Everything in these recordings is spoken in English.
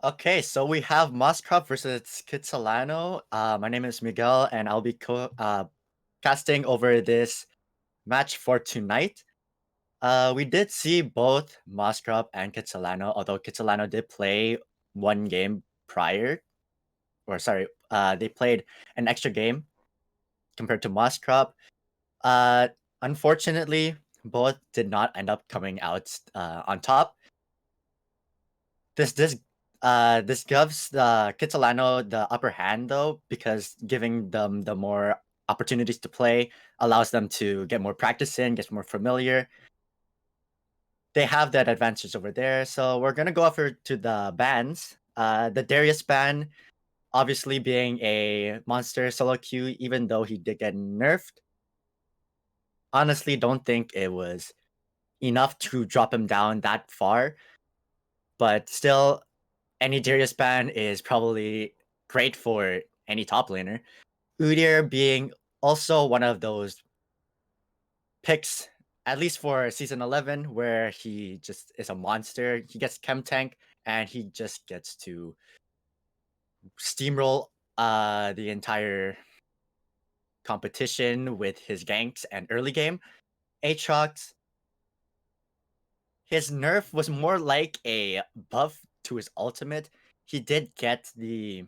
Okay, so we have Moscrop versus Kitsilano. My name is Miguel, and I'll be casting over this match for tonight. We did see both Moscrop and Kitsilano, although Kitsilano did play one game prior, or sorry, they played an extra game compared to Moscrop. Uh, Unfortunately, both did not end up coming out on top. This gives the Kitsilano the upper hand though, because giving them the more opportunities to play allows them to get more practice in, get more familiar. They have that advantage over there. So we're gonna go over to the bans. The Darius ban, obviously being a monster solo queue, even though he did get nerfed. Honestly, don't think it was enough to drop him down that far. But still, any Darius ban is probably great for any top laner. Udyr being also one of those picks, at least for season 11, where he just is a monster. He gets chem tank and he just gets to steamroll the entire competition with his ganks and early game. Aatrox, his nerf was more like a buff to his ultimate. He did get the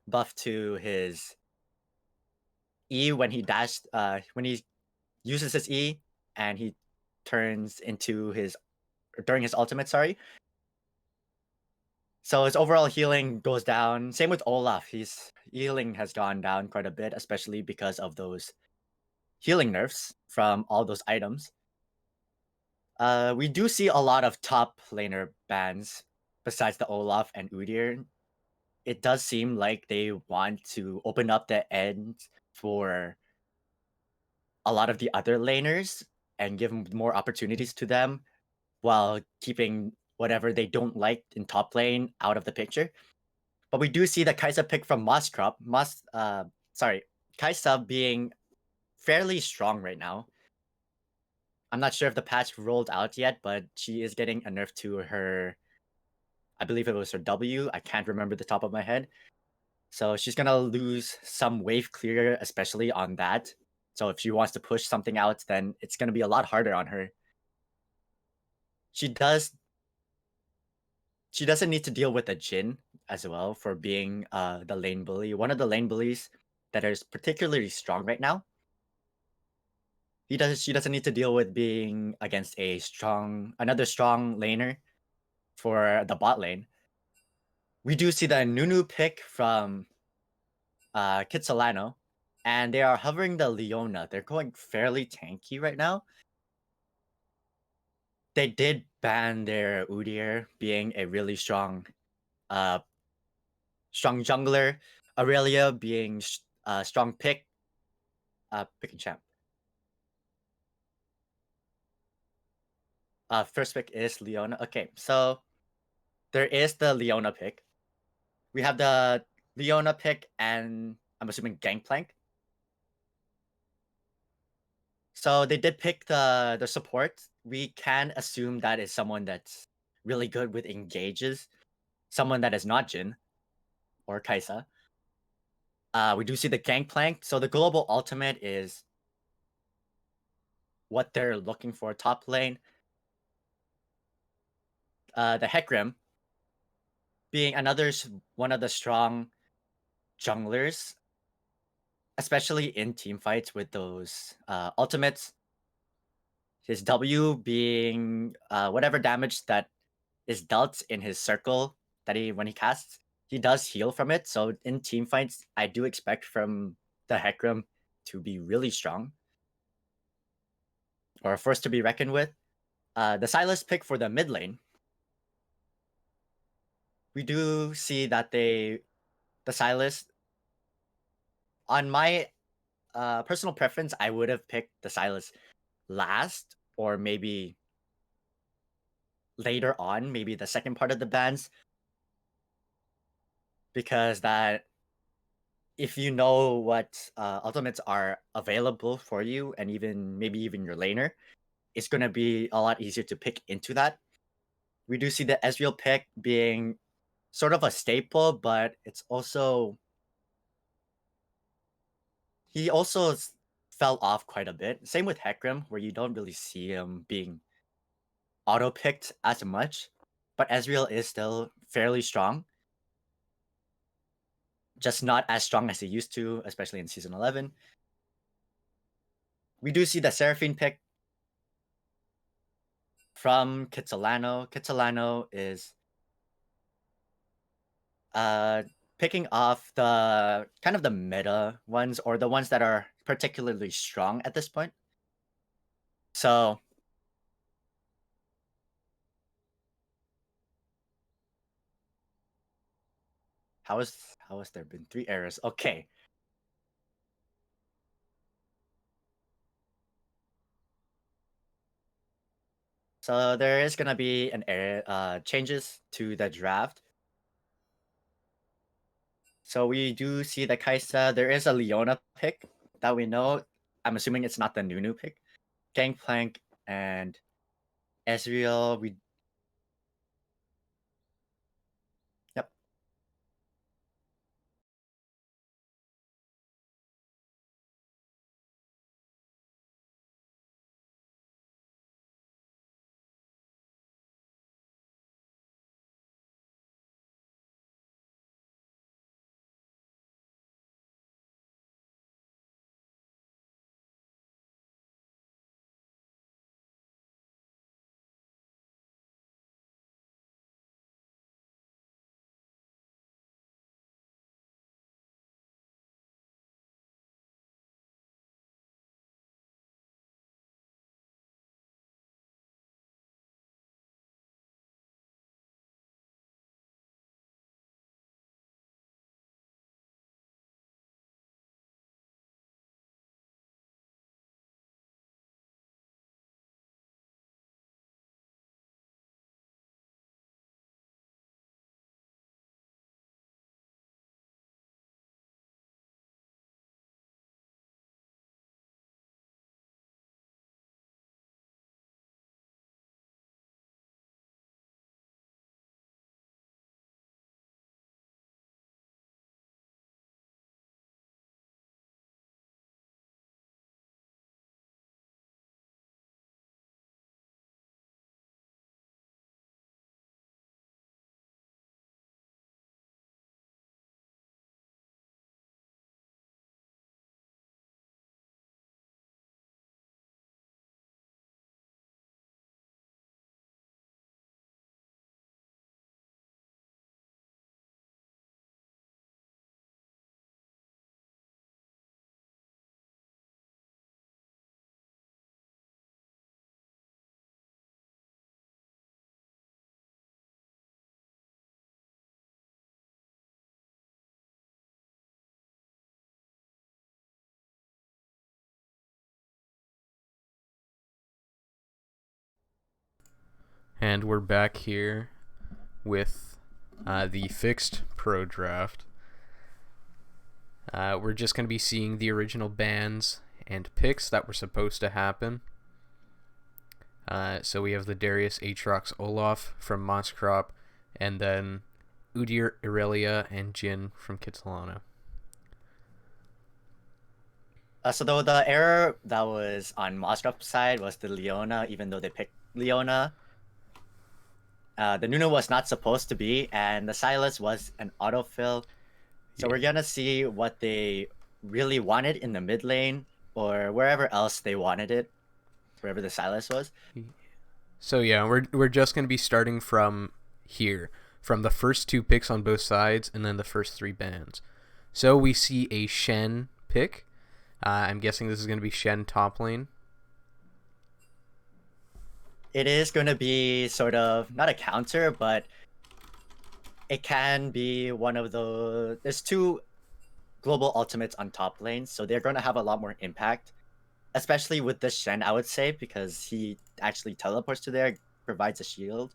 buff to his E when he dashed when he uses his E and he turns into his during his ultimate, sorry. So his overall healing goes down. Same with Olaf. His healing has gone down quite a bit, especially because of those healing nerfs from all those items. We do see a lot of top laner bans besides the Olaf and Udyr. It does seem like they want to open up the end for a lot of the other laners and give more opportunities to them while keeping whatever they don't like in top lane out of the picture. But we do see that Kaisa pick from Moscrop. Kaisa being fairly strong right now. I'm not sure if the patch rolled out yet, but she is getting a nerf to her. I believe it was her W. I can't remember the top of my head. So she's gonna lose some wave clear, especially on that. So if she wants to push something out, then it's gonna be a lot harder on her. She does. She doesn't need to deal with a Jin as well for being the lane bully. One of the lane bullies that is particularly strong right now. She doesn't need to deal with being against another strong laner for the bot lane. We do see the Nunu pick from Kitsilano, and they are hovering the Leona. They're going fairly tanky right now. They did ban their Udyr being a really uh, strong jungler. Aurelia being strong pick and champ. First pick is Leona. Okay, so there is the Leona pick. We have the Leona pick, and I'm assuming Gangplank. So they did pick the support. We can assume that is someone that's really good with engages, someone that is not Jin or Kaisa. We do see the Gangplank. So the global ultimate is what they're looking for top lane. The Hecarim being one of the strong junglers, especially in team fights with those ultimates. His W being whatever damage that is dealt in his circle that when he casts, he does heal from it. So in team fights, I do expect from the Hecarim to be really strong or a force to be reckoned with. The Silas pick for the mid lane, we do see that the Silas, on my personal preference, I would have picked the Silas last or maybe later on, maybe the second part of the bans, because that if you know what ultimates are available for you and maybe even your laner, it's gonna be a lot easier to pick into that. We do see the Ezreal pick being sort of a staple, but it's also he also fell off quite a bit. Same with Hecarim, where you don't really see him being auto picked as much, but Ezreal is still fairly strong, just not as strong as he used to, especially in season 11. We do see the Seraphine pick from Kitsilano. Kitsilano is uh picking off the kind of the meta ones or the ones that are particularly strong at this point. So how has there been 3 errors? Okay. So there is gonna be an error changes to the draft. So we do see the Kaisa. There is a Leona pick that we know. I'm assuming it's not the Nunu pick. Gangplank and Ezreal. Yep. And we're back here with the fixed Prodraft. We're just going to be seeing the original bans and picks that were supposed to happen. So we have the Darius Aatrox Olaf from Moscrop, and then Udyr Irelia and Jhin from Kitsilano. So though the error that was on Moscrop's side was the Leona, even though they picked Leona. The Nunu was not supposed to be, and the Silas was an autofill. So we're gonna see what they really wanted in the mid lane or wherever else they wanted it, wherever the Silas was. So yeah, we're just going to be starting from here, from the first 2 picks on both sides, and then the first 3 bans. So we see a Shen pick. I'm guessing this is going to be Shen top lane. It is going to be sort of not a counter, but it can be one of the. There's 2 global ultimates on top lane, so they're going to have a lot more impact, especially with this Shen, I would say, because he actually teleports to there, provides a shield.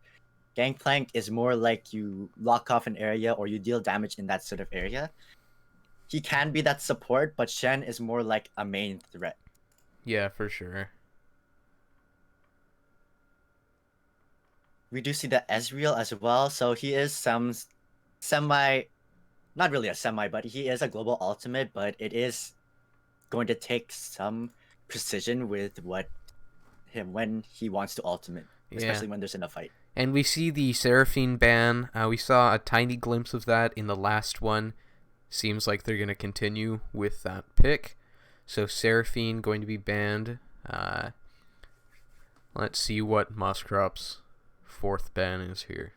Gangplank is more like you lock off an area or you deal damage in that sort of area. He can be that support, but Shen is more like a main threat. Yeah, for sure. We do see the Ezreal as well, so he is some semi, not really a semi, but he is a global ultimate, but it is going to take some precision with what him when he wants to ultimate, Yeah. especially when there's in a fight. And we see the Seraphine ban. We saw a tiny glimpse of that in the last one. Seems like they're going to continue with that pick. So Seraphine going to be banned. Let's see what Moscrop's fourth ban is here.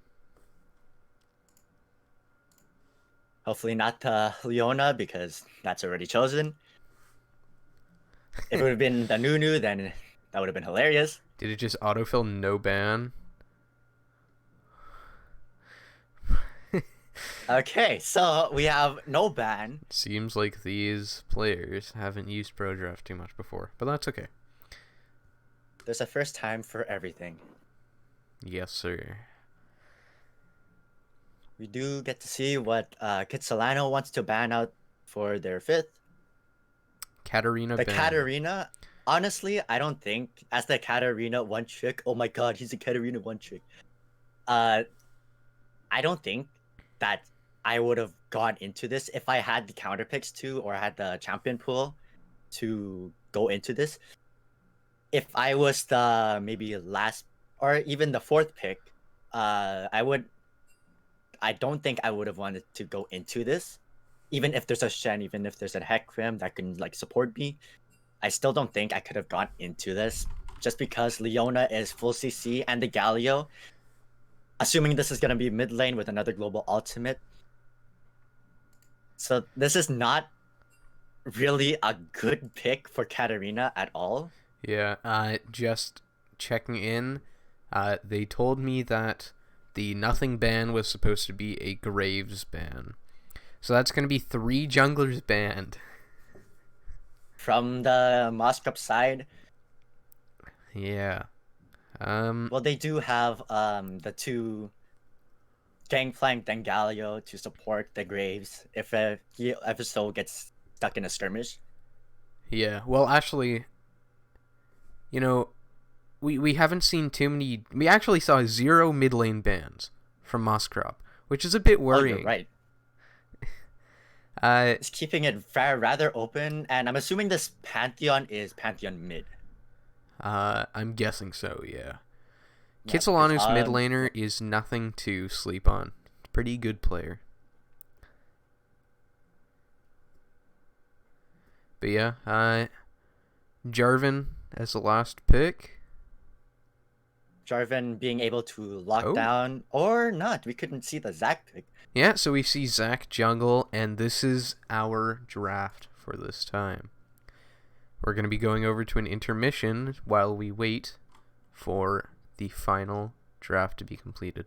Hopefully not Leona, because that's already chosen. If it would have been the Nunu, then that would have been hilarious. Did it just autofill no ban? Okay, so we have no ban. Seems like these players haven't used Prodraft too much before, but that's okay. There's a first time for everything. Yes, sir. We do get to see what Kitsilano wants to ban out for their fifth. Katarina The ban. Katarina, honestly, I don't think as the Katarina one trick. Oh my god, he's a Katarina one trick. I don't think that I would have gone into this if I had the counter picks to, or I had the champion pool to go into this. If I was the maybe last or even the fourth pick, I would. I don't think I would have wanted to go into this, even if there's a Shen, even if there's a Hecarim that can like support me. I still don't think I could have gone into this just because Leona is full CC and the Galio. Assuming this is gonna be mid lane with another global ultimate. So this is not really a good pick for Katarina at all. Yeah, just checking in. They told me that the nothing ban was supposed to be a Graves ban. So that's going to be 3 junglers banned. From the Moscrop side, Yeah. well, they do have the two Gangplank and Galio to support the Graves if he ever so gets stuck in a skirmish. Yeah. Well, actually, you know, we haven't seen too many. We actually saw 0 mid lane bans from Moscrop, which is a bit Oh, you're worrying. right. Uh, It's keeping it rather open, and I'm assuming this Pantheon is Pantheon mid. I'm guessing so. Yeah. Yeah, because Kitsilano's mid laner is nothing to sleep on. Pretty good player. But yeah, Jarvan as the last pick. Jarvan being able to lock Oh. down or not. We couldn't see the Zac pick. Yeah, so we see Zac jungle, and this is our draft for this time. We're going to be going over to an intermission while we wait for the final draft to be completed.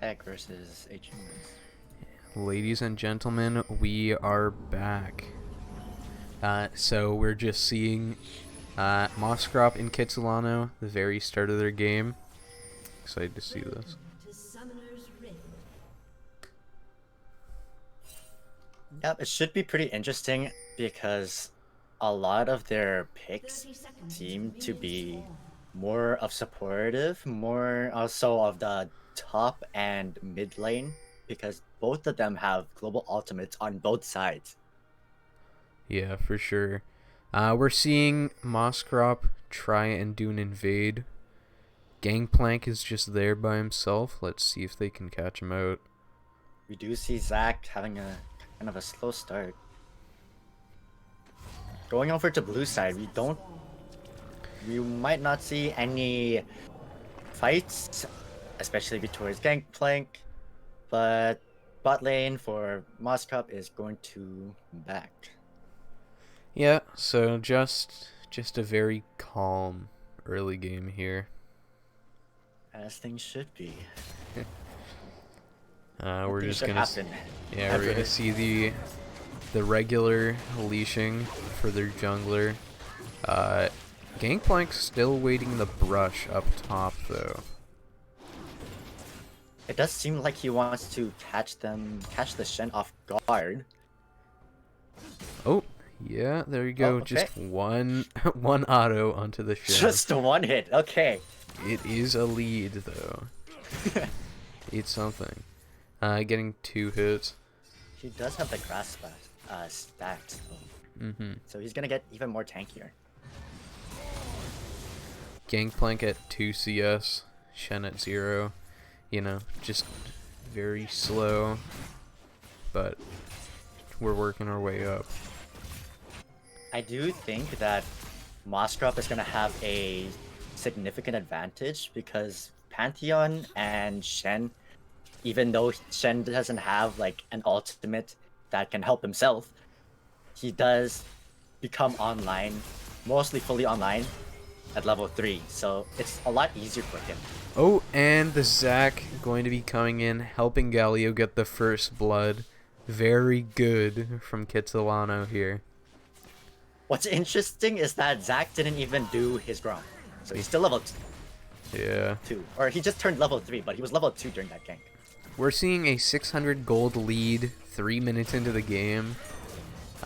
Tech versus HMS. Ladies and gentlemen, we are back. So we're just seeing Moscrop and Kitsilano, the very start of their game. Excited to see this. Yep, it should be pretty interesting because a lot of their picks seem to be more of supportive, more also of the top and mid lane, because both of them have global ultimates on both sides. Yeah, for sure. We're seeing Moscrop try and do an invade. Gangplank is just there by himself. Let's see if they can catch him out. We do see Zac having a kind of a slow start. Going over to blue side, we might not see any fights, especially towards Gangplank, but bot lane for Moscrop is going to back. Yeah, so just a very calm early game here. As things should be. We're just gonna happen. we're gonna see the regular leashing for their jungler. Gangplank's still waiting the brush up top though. It does seem like he wants to catch the Shen off guard. Oh, yeah, there you go. Oh, okay. Just one auto onto the Shen. Just one hit. Okay. It is a lead though. It's something. Getting 2 hits. He does have the grass stacked though. So he's gonna get even more tankier. Gangplank at 2 CS, Shen at 0. You know, just very slow, but we're working our way up. I do think that Moscrop is gonna have a significant advantage because Pantheon and Shen, even though Shen doesn't have like an ultimate that can help himself, he does become online, mostly fully online at level 3, so it's a lot easier for him. Oh, and the Zac going to be coming in, helping Galio get the first blood. Very good from Kitsilano here. What's interesting is that Zac didn't even do his Grom, so he's still level 2. Or he just turned level 3, but he was level 2 during that gank. We're seeing a 600 gold lead 3 minutes into the game.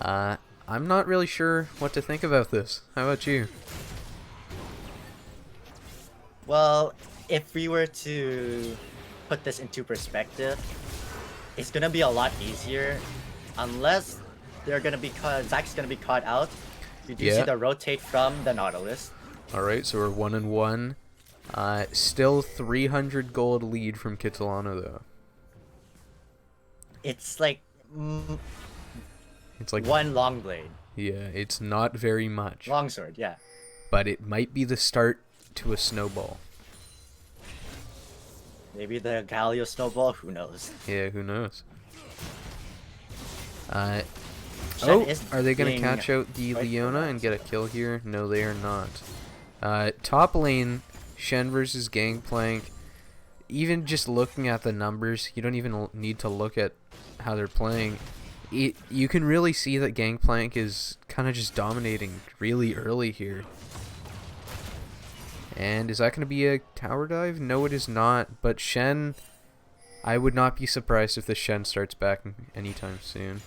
I'm not really sure what to think about this. How about you? Well, if we were to put this into perspective, it's gonna be a lot easier unless they're gonna be Zac's gonna be caught out. You do see the rotate from the Nautilus. Alright, so we're 1-1. Still 300 gold lead from Kitsilano though. It's like one long blade. Yeah, it's not very much. Longsword, yeah. But it might be the start to a snowball. Maybe the Galio snowball, who knows? Yeah, who knows? Are they going to catch out the Leona and get a kill here? No, they are not. Top lane, Shen versus Gangplank. Even just looking at the numbers, you don't even need to look at how they're playing. You can really see that Gangplank is kind of just dominating really early here. And is that going to be a tower dive? No, it is not. But Shen, I would not be surprised if the Shen starts back anytime soon.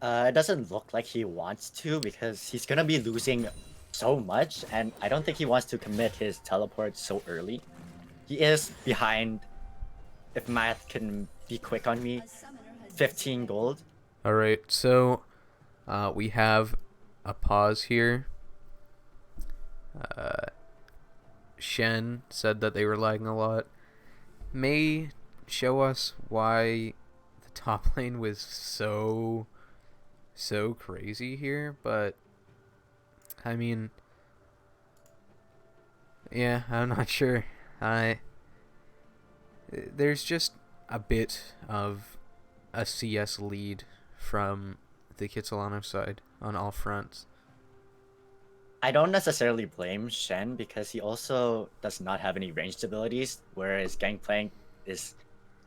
It doesn't look like he wants to because he's going to be losing so much. And I don't think he wants to commit his teleport so early. He is behind, if math can be quick on me, 15 gold. Alright, so we have a pause here. Shen said that they were lagging a lot. May show us why the top lane was so crazy here, but I mean, yeah, I'm not sure. There's just a bit of a CS lead from the Kitsilano side on all fronts. I don't necessarily blame Shen because he also does not have any ranged abilities, whereas Gangplank is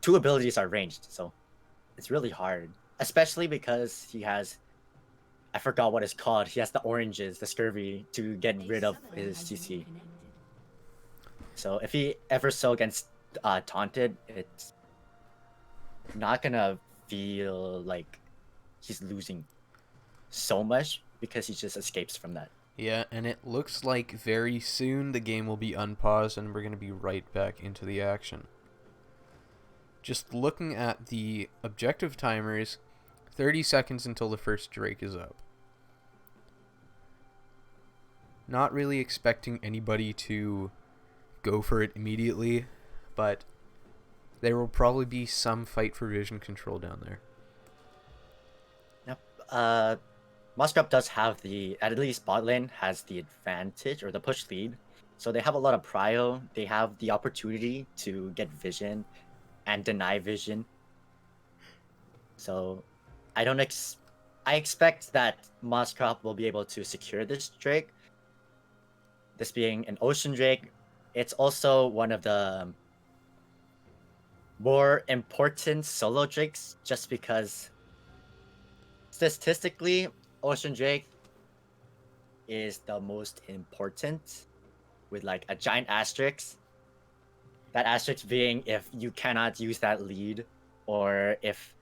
2 abilities are ranged, so it's really hard. Especially because he has, I forgot what it's called. He has the oranges, the scurvy, to get rid of his CC. So if he ever so gets taunted, it's not gonna feel like he's losing so much because he just escapes from that. Yeah, and it looks like very soon the game will be unpaused and we're going to be right back into the action. Just looking at the objective timers, 30 seconds until the first Drake is up. Not really expecting anybody to go for it immediately, but there will probably be some fight for vision control down there. Yep. Moscrop does have at least bot lane has the advantage or the push lead. So they have a lot of prio. They have the opportunity to get vision and deny vision. So I don't I expect that Moscrop will be able to secure this Drake. This being an Ocean Drake, it's also one of the more important solo Drakes just because statistically, Ocean Drake is the most important with like a giant asterisk. That asterisk being if you cannot use that lead or if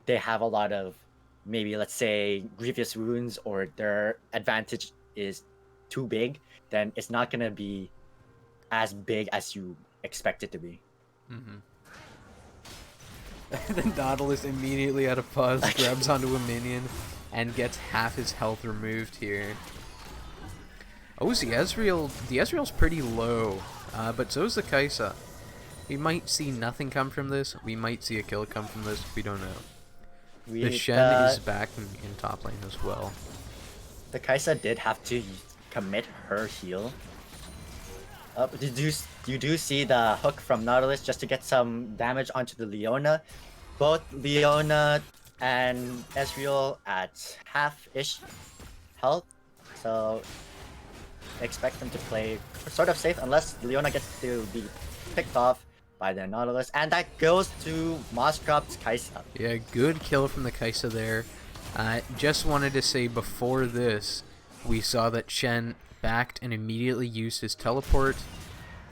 they have a lot of maybe let's say grievous wounds or their advantage is too big, then it's not gonna be as big as you expect it to be. Mm-hmm. The Nautilus immediately out of pause grabs onto a minion and gets half his health removed here. Oh, the Ezreal's pretty low, but so's the Kai'Sa. We might see nothing come from this. We might see a kill come from this. We don't know. The Shen is back in top lane as well. The Kai'Sa did have to commit her heal. You do see the hook from Nautilus just to get some damage onto the Leona. Both Leona and Ezreal at half-ish health, so expect them to play sort of safe unless Leona gets to be picked off by the Nautilus, and that goes to Moscrop's Kai'Sa. Yeah, good kill from the Kai'Sa there. Just wanted to say before this, we saw that Shen backed and immediately used his teleport.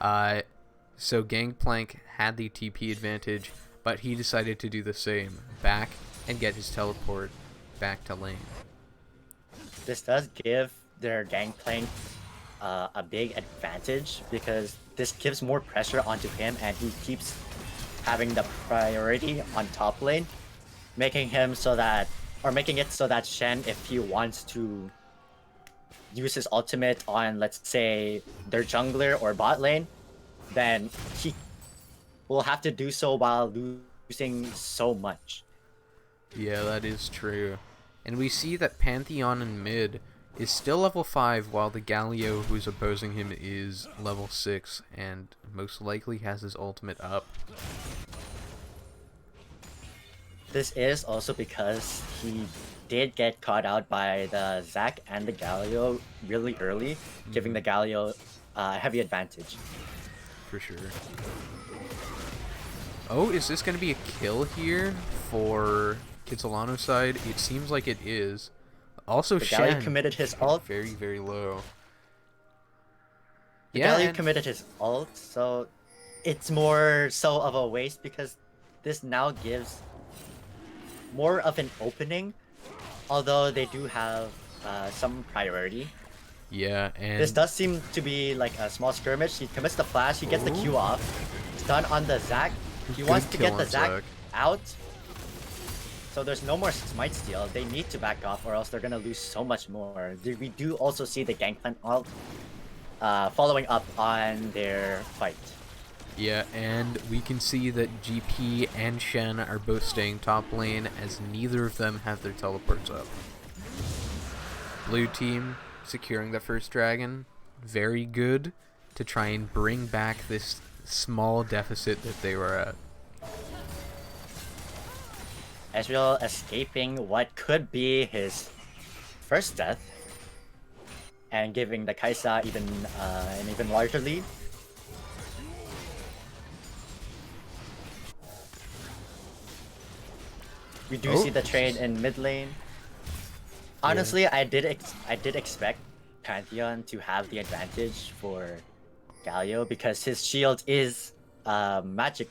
So Gangplank had the TP advantage, but he decided to do the same. Back and get his teleport back to lane. This does give their Gangplank a big advantage because this gives more pressure onto him and he keeps having the priority on top lane, making it so that Shen, if he wants to use his ultimate on, let's say, their jungler or bot lane, then he will have to do so while losing so much. Yeah, that is true. And we see that Pantheon in mid is still level 5 while the Galio who's opposing him is level 6 and most likely has his ultimate up. This is also because he did get caught out by the Zac and the Galio really early, giving the Galio a heavy advantage. For sure. Oh, is this going to be a kill here for Kitsilano side? It seems like it is. Also, the Shen Galio committed his ult. Very, very low. The Galio committed his ult, so it's more so of a waste because this now gives more of an opening, although they do have some priority. Yeah, and this does seem to be like a small skirmish. He commits the flash, he gets the Q off. Stun on the Zac. He wants to get the Zac out. So there's no more smite steal. They need to back off or else they're gonna lose so much more. We do also see the Gangplank ult following up on their fight. Yeah, and we can see that GP and Shen are both staying top lane as neither of them have their teleports up. Blue team securing the first dragon. Very good to try and bring back this small deficit that they were at. Ezreal escaping what could be his first death. and giving the Kaisa even an even larger lead. We do see the trade in mid lane. Honestly, I did expect Pantheon to have the advantage for Galio because his shield is magic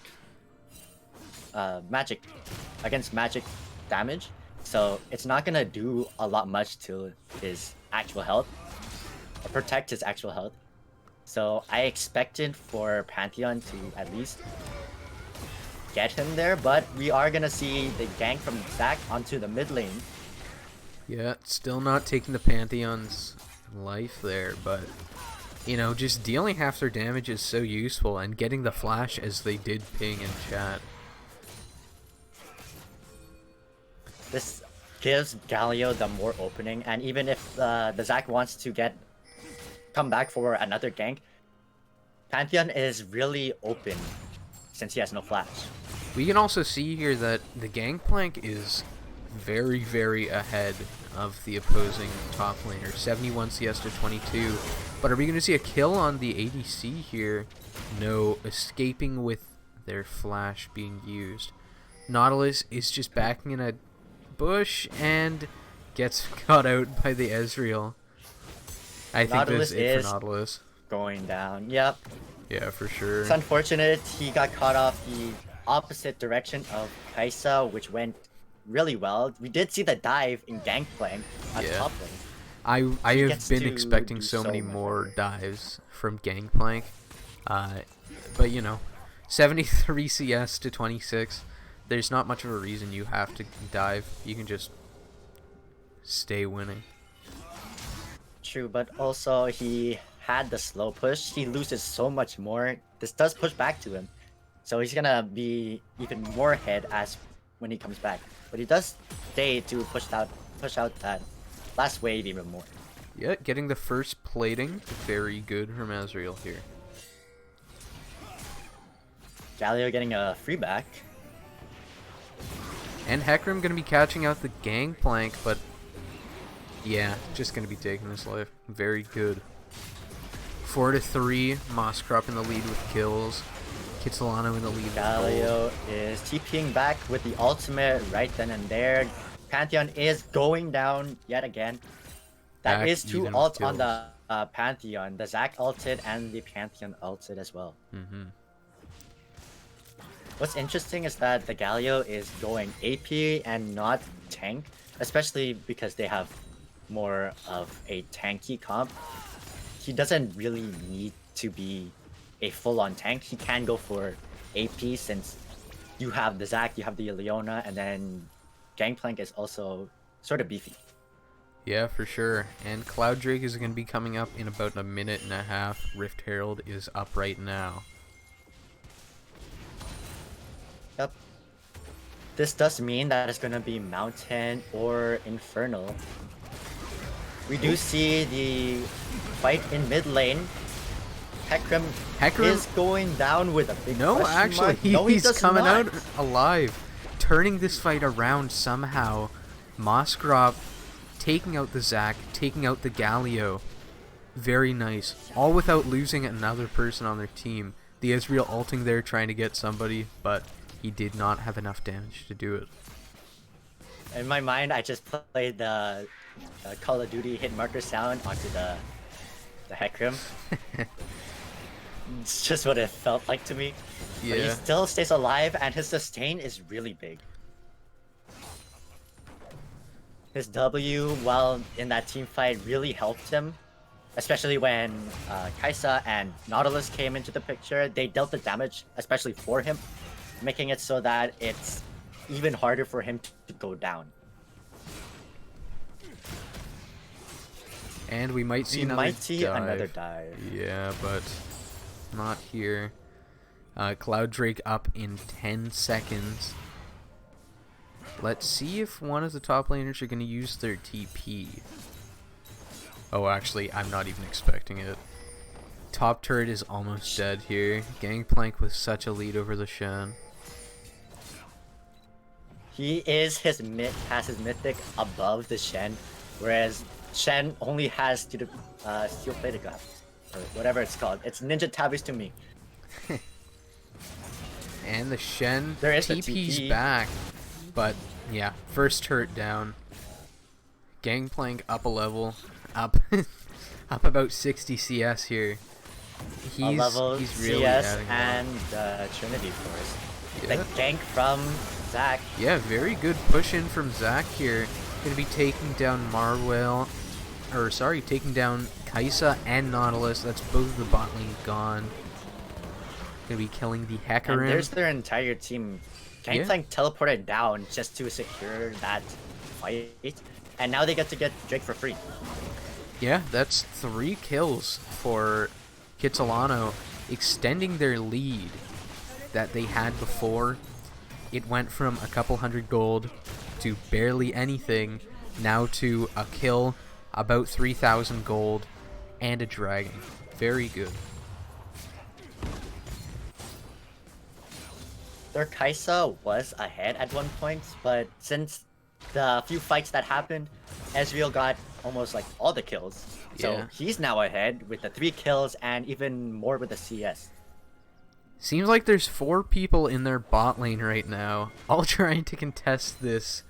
against magic damage, so it's not gonna do a lot much to his actual health or protect his actual health. So I expected for Pantheon to at least get him there, but we are gonna see the gank from Zac onto the mid lane. Yeah, still not taking the Pantheon's life there, but you know, just dealing half their damage is so useful, and getting the flash as they did ping in chat. This gives Galio the more opening, and even if the Zac wants to come back for another gank, Pantheon is really open since he has no flash. We can also see here that the Gangplank is very, very ahead of the opposing top laner. 71 CS to 22. But are we going to see a kill on the ADC here? No, escaping with their flash being used. Nautilus is just backing in a bush and gets caught out by the Ezreal. I think that's it for Nautilus. Going down, yep. Yeah, for sure. It's unfortunate he got caught off the opposite direction of Kaisa, which went really well. We did see the dive in Gangplank on top lane. I have been expecting so many more dives from Gangplank. But you know, 73 CS to 26. There's not much of a reason you have to dive. You can just stay winning. True, but also he had the slow push. He loses so much more. This does push back to him. So he's gonna be even more ahead as when he comes back. But he does stay to push out that last wave even more. Yeah, getting the first plating. Very good from Ezreal here. Galio getting a free back. And Hecarim gonna be catching out the Gangplank, but yeah, just gonna be taking his life. Very good. 4 to 3. Moscrop in the lead with kills. Kitsilano in the lead. Galio is TPing back with the ultimate right then and there. Pantheon is going down yet again. That is 2 ults on the Pantheon. The Zac ulted and the Pantheon ulted as well. What's interesting is that the Galio is going AP and not tank, especially because they have more of a tanky comp. He doesn't really need to be a full-on tank. He can go for AP since you have the Zac, you have the Leona, and then Gangplank is also sort of beefy. Yeah, for sure. And Cloud Drake is going to be coming up in about a minute and a half. Rift Herald is up right now. Yep. This does mean that it's going to be Mountain or Infernal. We do see the fight in mid lane. Hecarim is going down with a big actually, he's coming out alive. Turning this fight around somehow. Moscrop taking out the Zac, taking out the Galio. Very nice. All without losing another person on their team. The Ezreal ulting there trying to get somebody, but he did not have enough damage to do it. In my mind, I just played the Call of Duty hit marker sound onto the Hecarim. It's just what it felt like to me. Yeah. But he still stays alive, and his sustain is really big. His W, while in that team fight, really helped him. Especially when Kaisa and Nautilus came into the picture. They dealt the damage, especially for him, making it so that it's even harder for him to go down. And we might see another dive. Yeah, but not here. Cloud Drake up in 10 seconds. Let's see if one of the top laners are going to use their TP. Oh, actually, I'm not even expecting it. Top turret is almost dead here. Gangplank with such a lead over the Shen. He has his mythic above the Shen, whereas Shen only has to steel plated gloves, or whatever it's called. It's ninja tabis to me. And the Shen There is the TP's TP. back. But yeah, first turret down. Gangplank up a level. Up up about 60 CS here. A level he's really CS adding a lot. and Trinity Force. Yeah. The gank from Zach. Yeah, very good push in from Zach here. Gonna be taking down Marwell. Or sorry, taking down Kaisa and Nautilus. That's both of the bot lane gone. Gonna be killing the Hecarim. And there's their entire team. Gangplank teleported down just to secure that fight. And now they get to get Drake for free. Yeah, that's 3 kills for Kitsilano, extending their lead that they had before. It went from a couple hundred gold to barely anything, now to a kill, about 3,000 gold, and a dragon. Very good. Their Kaisa was ahead at one point, but since the few fights that happened, Ezreal got almost like all the kills. So Yeah. he's now ahead with the 3 kills and even more with the CS. Seems like there's 4 people in their bot lane right now, all trying to contest this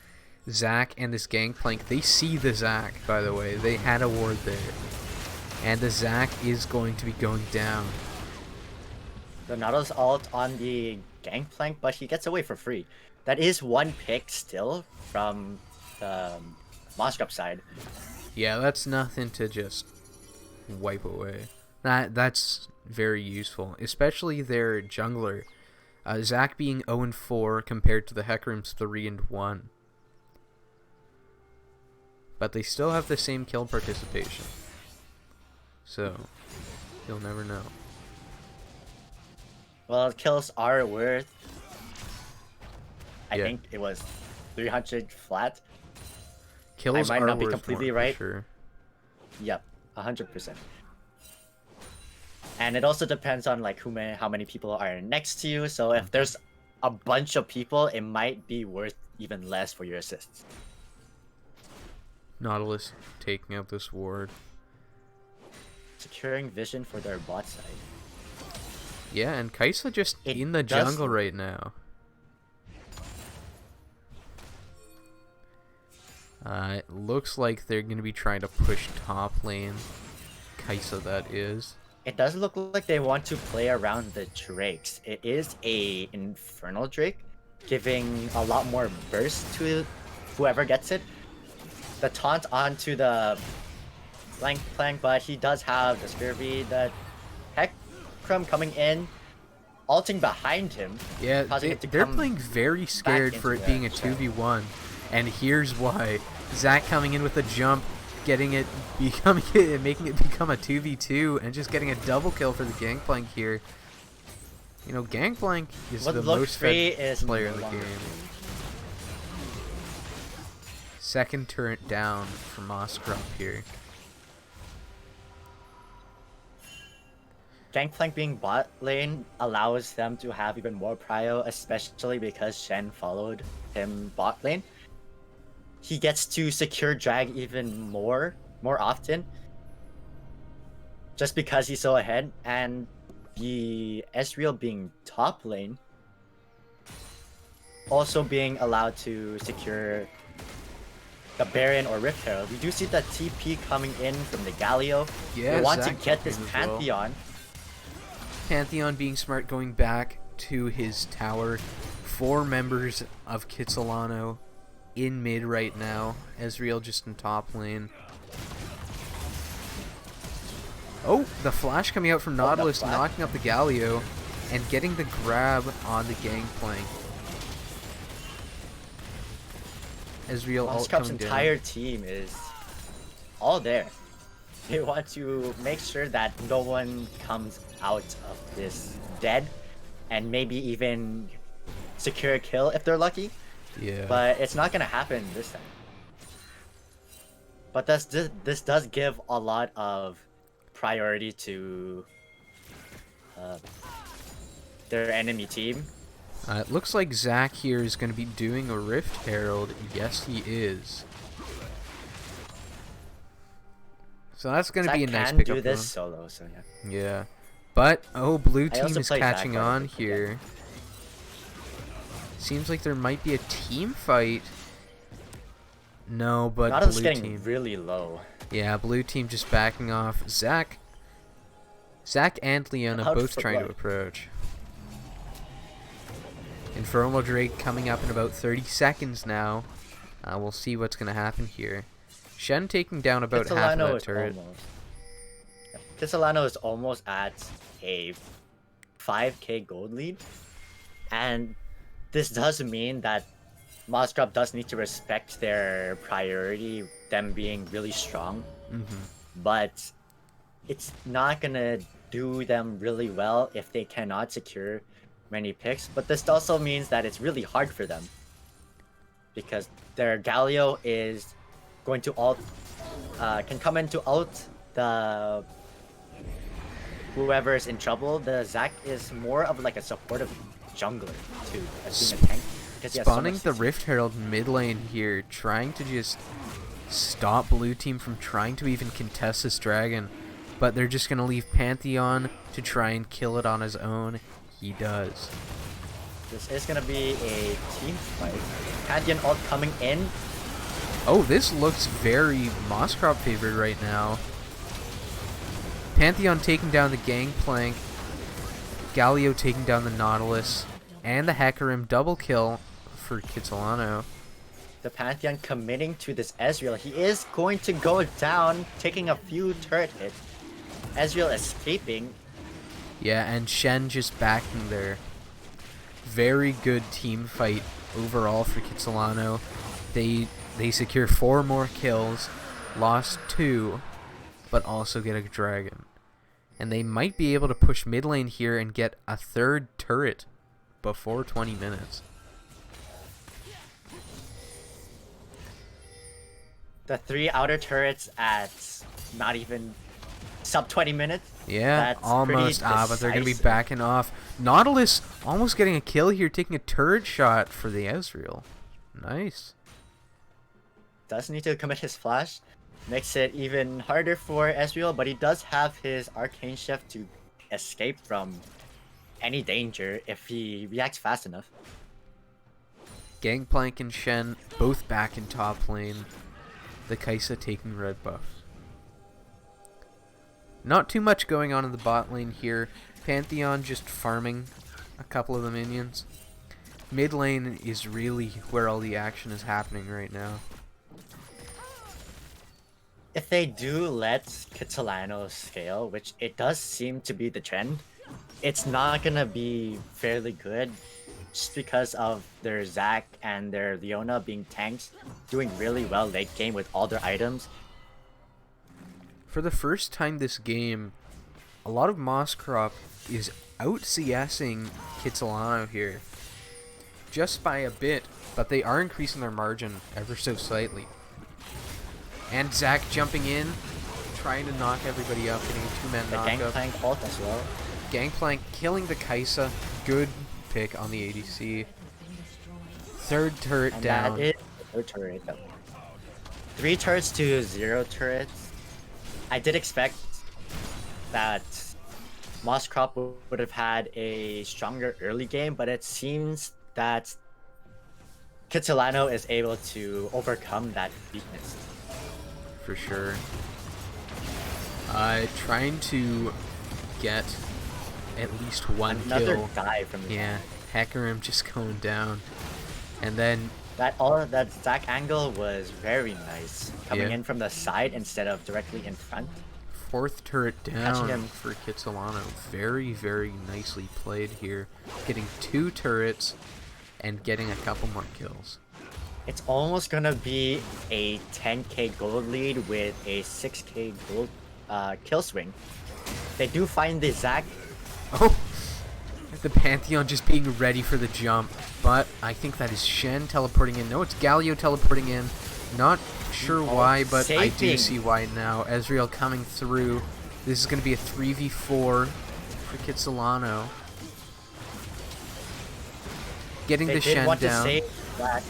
Zac and this Gangplank. They see the Zac, by the way. They had a ward there. And the Zac is going to be going down. The Nautilus ult on the Gangplank, but he gets away for free. That is 1 pick still from the Moscrop side. Yeah, that's nothing to just wipe away. That's very useful, especially their jungler. Zac being 0-4 compared to the Hecarim's 3-1. But they still have the same kill participation. So, you'll never know. Well, kills are worth, I Yeah. think it was 300 flat. Kills I might are not be worth completely more, right. for sure. Yep, 100%. And it also depends on like how many people are next to you. So if there's a bunch of people, it might be worth even less for your assists. Nautilus taking out this ward. Securing vision for their bot side. Yeah, and Kaisa just It in the does- jungle right now. It looks like they're going to be trying to push top lane. Kaisa, that is. It does look like they want to play around the Drakes. It is a Infernal Drake, giving a lot more burst to whoever gets it. The taunt onto the Plank, but he does have the Scurvy, the Hecarim coming in, ulting behind him. Yeah, causing it to they're come playing very scared for it into being a the 2v1. And here's why. Zac coming in with a jump, making it become a 2v2, and just getting a double kill for the Gangplank here. You know, Gangplank is What the looked most free fed is player no in the longer game. Second turret down for Moscrop here. Gangplank being bot lane allows them to have even more prio, especially because Shen followed him bot lane. He gets to secure drag even more often, just because he's so ahead, and the Ezreal being top lane, also being allowed to secure the Baron or Rift Herald. We do see the TP coming in from the Galio. Yeah, we want Zac to get this jumping as well. Pantheon. Pantheon being smart, going back to his tower. 4 members of Kitsilano in mid right now. Ezreal just in top lane. Oh, the flash coming out from Nautilus, flash. knocking up the Galio, and getting the grab on the Gangplank. Ezreal ult Moscrop's coming entire down. team is all there. They want to make sure that no one comes out of this dead, and maybe even secure a kill if they're lucky. Yeah. But it's not gonna happen this time. But this does give a lot of priority to their enemy team. It looks like Zac here is going to be doing a Rift Herald. Yes, he is. So that's going to be a Zac nice can pickup do for this him. solo, so yeah. Yeah. But, oh, blue I team also is play Zac catching quite a on bit, here. Seems like there might be a team fight. No, but Nautilus blue getting team. really low. Yeah, blue team just backing off. Zac and Leona Out both for trying to blood. approach. Infernal Drake coming up in about 30 seconds now. We'll see what's going to happen here. Shen taking down about half of Kitsilano that is turret. Kitsilano is almost at a 5k gold lead, and this does mean that Moscrop does need to respect their priority, them being really strong, but it's not gonna do them really well if they cannot secure many picks. But this also means that it's really hard for them because their Galio is going to ult, can come in to ult the whoever is in trouble. The Zac is more of like a supportive jungler too, as being a tank. Because he has so Spawning much the CC. Rift Herald mid lane here, trying to just stop blue team from trying to even contest this dragon. But they're just going to leave Pantheon to try and kill it on his own. He does. This is gonna be a team fight. Pantheon ult coming in. Oh, this looks very Moscrop favored right now. Pantheon taking down the Gangplank. Galio taking down the Nautilus. And the Hecarim double kill for Kitsilano. The Pantheon committing to this Ezreal. He is going to go down, taking a few turret hits. Ezreal escaping. Yeah, and Shen just backing there. Very good team fight overall for Kitsilano. They secure 4 more kills, lost 2, but also get a dragon. And they might be able to push mid lane here and get a 3rd turret before 20 minutes. The 3 outer turrets at not even sub 20 minutes. Yeah, That's almost. pretty But they're going to be decisive. backing off. Nautilus almost getting a kill here, taking a turret shot for the Ezreal. Nice. Does need to commit his flash. Makes it even harder for Ezreal, but he does have his Arcane Chef to escape from any danger if he reacts fast enough. Gangplank and Shen both back in top lane. The Kaisa taking red buff. Not too much going on in the bot lane here. Pantheon just farming a couple of the minions. Mid lane is really where all the action is happening right now. If they do let Kitsilano scale, which it does seem to be the trend, it's not gonna be fairly good just because of their Zac and their Leona being tanks, doing really well late game with all their items. For the first time this game, a lot of Moscrop is out CSing Kitsilano here. Just by a bit, but they are increasing their margin ever so slightly. And Zac jumping in, trying to knock everybody up, getting a 2-man The knockup. Gangplank ult as well. Gangplank killing the Kaisa. Good pick on the ADC. 3rd turret And down. that is the 3rd turret. 3 turrets to 0 turrets. I did expect that Moscrop would have had a stronger early game, but it seems that Kitsilano is able to overcome that weakness. For sure. Trying to get at least one Another kill. dive from the Yeah, Hecarim just going down. And then that Zac angle was very nice, coming Yeah. in from the side instead of directly in front. 4th turret Catching down him. for Kitsilano. Very, very nicely played here. Getting 2 turrets and getting a couple more kills. It's almost gonna be a 10k gold lead with a 6k gold kill swing. They do find the Zac. Oh! The Pantheon just being ready for the jump. But I think that is Shen teleporting in. No, it's Galio teleporting in. Not sure why, but I do saving. see why now. Ezreal coming through. This is going to be a 3v4 for Kitsilano. Getting They the did Shen want to down. save that.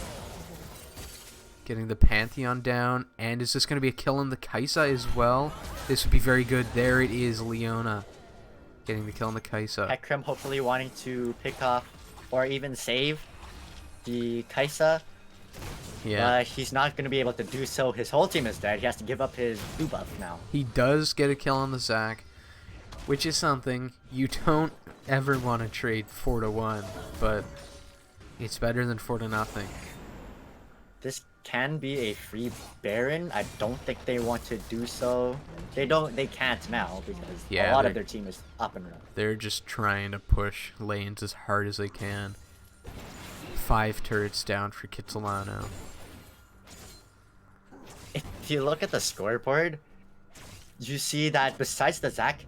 Getting the Pantheon down. And is this going to be a kill on the Kaisa as well? This would be very good. There it is, Leona. Getting the kill on the Kaisa. Hecarim hopefully wanting to pick off or even save the Kaisa. Yeah. But he's not going to be able to do so. His whole team is dead. He has to give up his blue buff now. He does get a kill on the Zac, which is something you don't ever want to trade 4-1, but it's better than 4-0. This can be a free Baron. I don't think they want to do so. They can't now because a lot of their team is up and running. They're just trying to push lanes as hard as they can. 5 turrets down for Kitsilano. If you look at the scoreboard, you see that besides the Zac,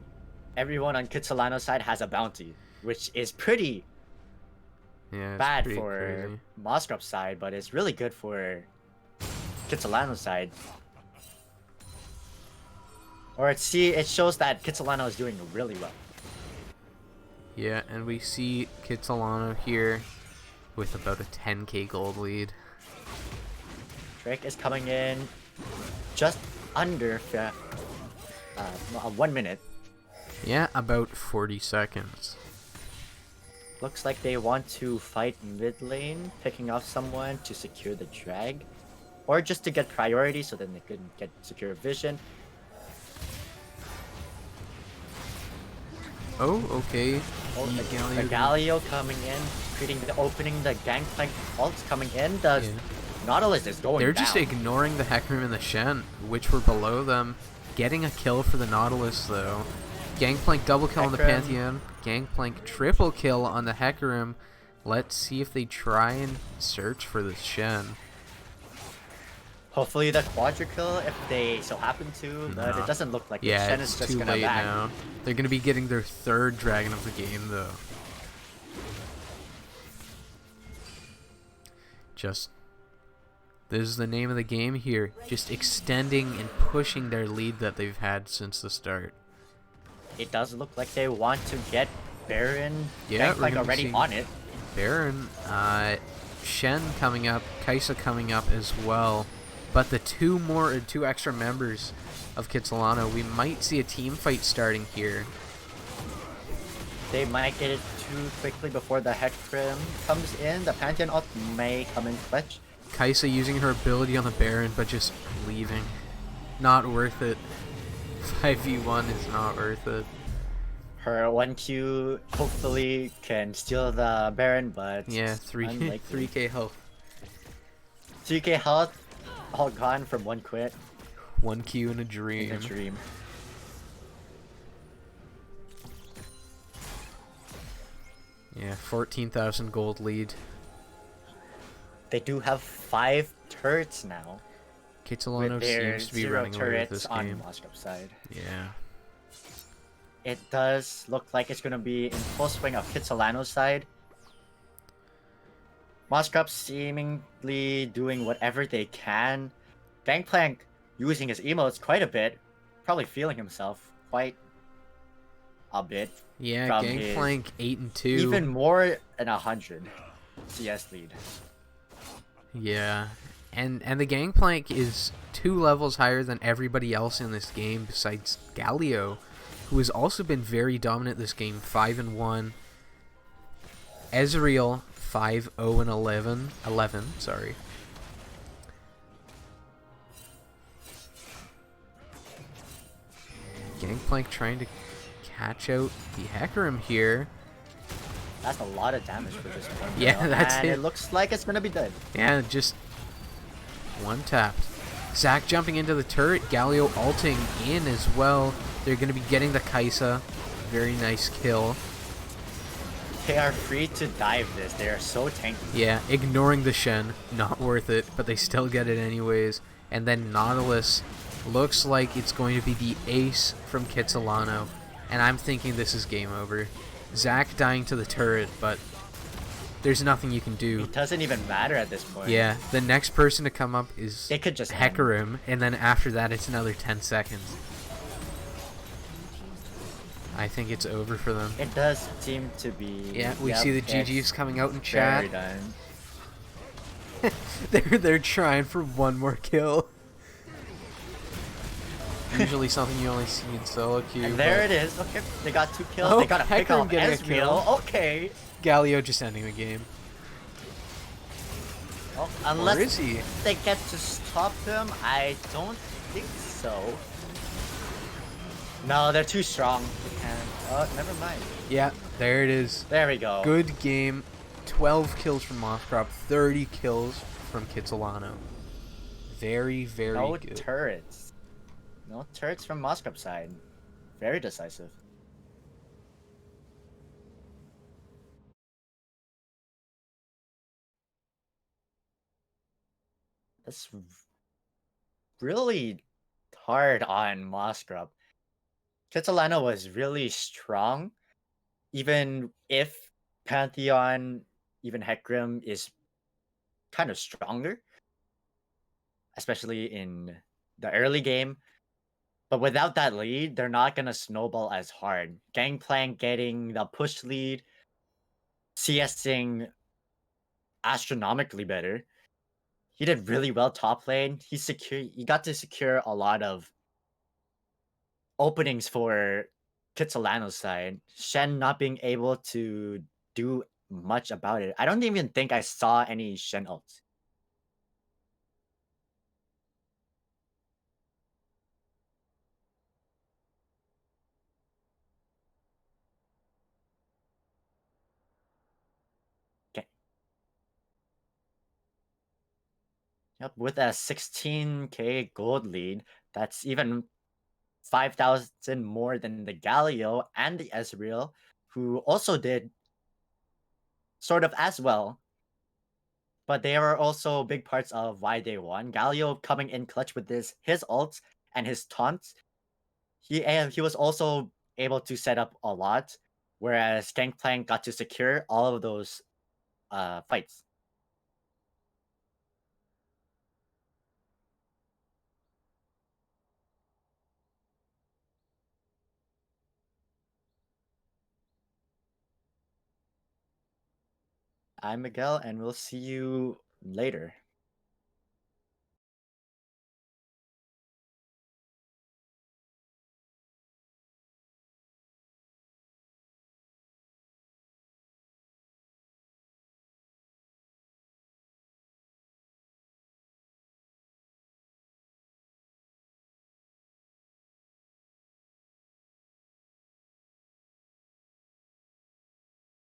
everyone on Kitsilano's side has a bounty, which is pretty bad for Moscrop's side, but it's really good for Kitsilano's side. Or it shows that Kitsilano is doing really well. Yeah, and we see Kitsilano here with about a 10k gold lead. Drake is coming in just under 1 minute. Yeah, about 40 seconds. Looks like they want to fight mid lane, picking off someone to secure the drag. Or just to get priority so then they can get secure vision. Oh, okay. Oh, the Galio coming in, opening the Gangplank ults coming in. Nautilus is going They're down. just ignoring the Hecarim and the Shen, which were below them. Getting a kill for the Nautilus, though. Gangplank double kill on the Pantheon. Gangplank triple kill on the Hecarim. Let's see if they try and search for the Shen. Hopefully the quadra kill if they so happen to, but it doesn't look like the Shen is just gonna back. Now. They're gonna be getting their 3rd dragon of the game, though. This is the name of the game here. Just extending and pushing their lead that they've had since the start. It does look like they want to get Baron. Yeah, Gangplank already on it. Baron, Shen coming up, Kaisa coming up as well. But the 2 extra members of Kitsilano, we might see a team fight starting here. They might get it too quickly before the Hecarim comes in. The Pantheon ult may come in clutch. Kaisa using her ability on the Baron, but just leaving. Not worth it. 5v1 is not worth it. Her 1Q hopefully can steal the Baron, but yeah, 3k health. 3k health, all gone from 1 quit. 1Q in a dream. Yeah, 14,000 gold lead. They do have 5 turrets now. Kitsilano seems to be running away with this game. On Moscrop side. Yeah. It does look like it's going to be in full swing of Kitsilano's side. Moscrop seemingly doing whatever they can. Gangplank using his emotes quite a bit. Probably feeling himself quite a bit. Yeah, Gangplank 8-2. Even more than 100 CS lead. Yeah. And the Gangplank is 2 levels higher than everybody else in this game besides Galio, who has also been very dominant this game, 5-1. Ezreal 5-0-11, sorry. Gangplank trying to catch out the Hecarim here. That's a lot of damage for this one. Yeah, that's it. And it looks like it's gonna be dead. Yeah, just one tapped. Zac jumping into the turret, Galio ulting in as well. They're going to be getting the Kaisa. Very nice kill. They are free to dive this. They are so tanky. Yeah, ignoring the Shen. Not worth it, but they still get it anyways. And then Nautilus looks like it's going to be the ace from Kitsilano. And I'm thinking this is game over. Zac dying to the turret, but there's nothing you can do. It doesn't even matter at this point. Yeah, the next person to come up is they could just Hecarim, and then after that it's another 10 seconds. I think it's over for them. It does seem to be. Yeah, we see the GGs coming out in chat. Very done. They're trying for one more kill. Usually something you only see in solo queue, And there but it is. Okay, they got 2 kills. oh, They got a pick Hecarim off getting a kill. Ezreal. Okay. Galio just ending the game. Well, Or unless is he? they get to stop him, I don't think so. No, they're too strong. They can't. Oh, never mind. Yeah, there it is. There we go. Good game. 12 kills from Moscrop, 30 kills from Kitsilano. Very, very No good. turrets. No turrets from Moscrop side. Very decisive. That's really hard on Moscrop. Kitsilano was really strong, even if Pantheon, even Hecarim is kind of stronger, especially in the early game. But without that lead, they're not gonna snowball as hard. Gangplank getting the push lead, CSing astronomically better. He did really well top lane. He got to secure a lot of openings for Kitsilano's side. Shen not being able to do much about it. I don't even think I saw any Shen ults. Okay. Yep, with a 16k gold lead, that's even 5,000 more than the Galio and the Ezreal, who also did sort of as well. But they were also big parts of why they won. Galio coming in clutch with his ults and his taunts. He was also able to set up a lot, whereas Gangplank got to secure all of those fights. I'm Miguel, and we'll see you later.